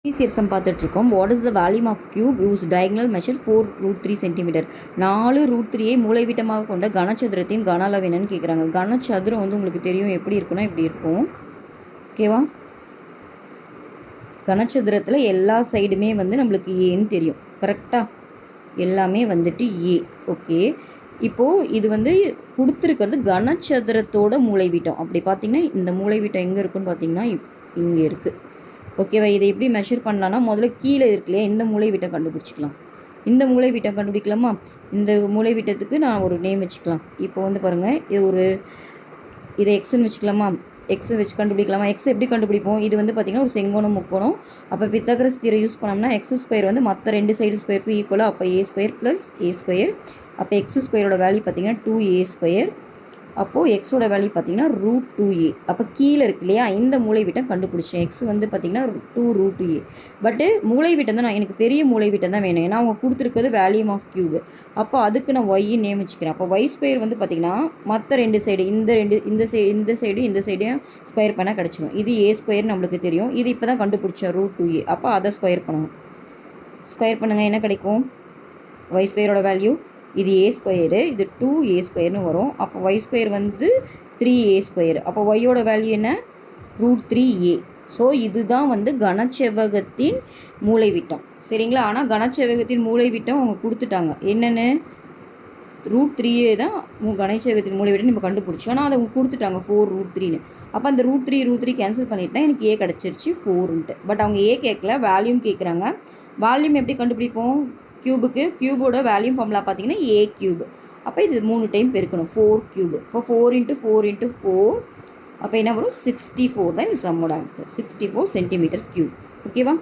சீர்சம் பார்த்துட்ருக்கோம். What is the volume of cube whose diagonal measure 4√3 centimetre. 4√3 மூலைவிட்டமாக கொண்ட கனசதுரத்தின் கன அளவு என்னன்னு கேட்குறாங்க. கனசதுரம் வந்து உங்களுக்கு தெரியும் எப்படி இருக்குன்னா இப்படி இருக்கும். ஓகேவா? கனசதுரத்தில் எல்லா சைடுமே வந்து நம்மளுக்கு ஏன்னு தெரியும். கரெக்டாக எல்லாமே வந்துட்டு ஏ. ஓகே, இப்போது இது வந்து கொடுத்துருக்கிறது கனசதுரத்தோட மூலைவிட்டம். அப்படி பார்த்தீங்கன்னா இந்த மூலைவிட்டம் எங்கே இருக்குன்னு பார்த்தீங்கன்னா இங்கே இருக்குது. ஓகேவா? இதை எப்படி மெஷர் பண்ணலான்னா முதல்ல கீழே இருக்கு இல்லையா, இந்த மூலைவிட்டம் கண்டுபிடிச்சிக்கலாம். இந்த மூலைவிட்டம் கண்டுபிடிக்கலாமா? இந்த மூலைவிட்டத்துக்கு நான் ஒரு நேம் வச்சுக்கலாம். இப்போ வந்து பாருங்கள், இதை எக்ஸ்ன்னு வச்சுக்கலாமா? எக்ஸை வச்சு கண்டுபிடிக்கலாமா? எக்ஸ் எப்படி கண்டுபிடிப்போம்? இது வந்து பார்த்திங்கன்னா ஒரு செங்கோணம் முக்கோணம். அப்போ பித்தகரஸ் தியரம் யூஸ் பண்ணோம்னா எக்ஸ் ஸ்கொயர் வந்து மற்ற ரெண்டு சைடு ஸ்கொயருக்கும் ஈக்குவலாக, அப்போ ஏ ஸ்கொயர் ப்ளஸ் ஏ ஸ்கொயர். அப்போ எக்ஸ் ஸ்கொயரோட வேல்யூ பார்த்திங்கன்னா 2a ஸ்கொயர். அப்போது எக்ஸோட வேல்யூ பார்த்தீங்கன்னா √2a. அப்போ கீழே இருக்கு இல்லையா, இந்த மூலைவிட்டம் கண்டுபிடிச்சேன். எக்ஸ் வந்து பார்த்தீங்கன்னா 2√2a. பட்டு மூலைவிட்டம் தான் எனக்கு பெரிய மூலைவிட்டம் தான் வேணும். ஏன்னா அவங்க கொடுத்துருக்கிறது வேல்யூம் ஆஃப் கியூப். அப்போ அதுக்கு நான் ஒய்ன்னு நேம் வச்சுக்கிறேன். அப்போ ஒய் ஸ்கொயர் வந்து பார்த்தீங்கன்னா மற்ற ரெண்டு சைடு இந்த சைடையும் ஸ்கொயர் பண்ணால் கிடச்சிடும். இது ஏ ஸ்கொயர் நம்மளுக்கு தெரியும். இது இப்போ தான் கண்டுபிடிச்சோம் √2a. அப்போ அதை ஸ்கொயர் பண்ணணும். ஸ்கொயர் பண்ணுங்கள், என்ன கிடைக்கும்? ஒய் ஸ்கொயரோட வேல்யூ இது ஏ ஸ்கொயரு, இது 2a ஸ்கொயர்னு வரும். அப்போ ஒய் ஸ்கொயர் வந்து 3a ஸ்கொயர். அப்போ ஒய்யோட வேல்யூ என்ன? √3a. ஸோ இதுதான் வந்து கனச்செவ்வகத்தின் மூலைவிட்டம். சரிங்களா? ஆனால் கனச்செவ்வகத்தின் மூலைவிட்டம் அவங்க கொடுத்துட்டாங்க. என்னென்னு? √3a தான் கனச்செவ்வகத்தின் மூலைவிட்டம் நம்ம கண்டுபிடிச்சோம். ஆனால் அதை அவங்க கொடுத்துட்டாங்க 4√3ன்னு. அப்போ அந்த √3 கேன்சல் பண்ணிட்டா எனக்கு ஏ கிடச்சிருச்சு 4ன்ட்டு. பட் அவங்க ஏ கேட்கல, வேல்யூம் கேட்குறாங்க. வேல்யூம் எப்படி கண்டுபிடிப்போம்? கியூபோட வேல்யூம் ஃபார்முலா பார்த்தீங்கன்னா ஏ கியூப். அப்போ இது 3 டைம் பெருக்கணும், 4 கியூப். இப்போ 4 × 4 × 4 அப்போ என்ன வரும்? 64 தான் இந்த சம்மோட ஆன்சர். 64 centimetre cube. ஓகேவா?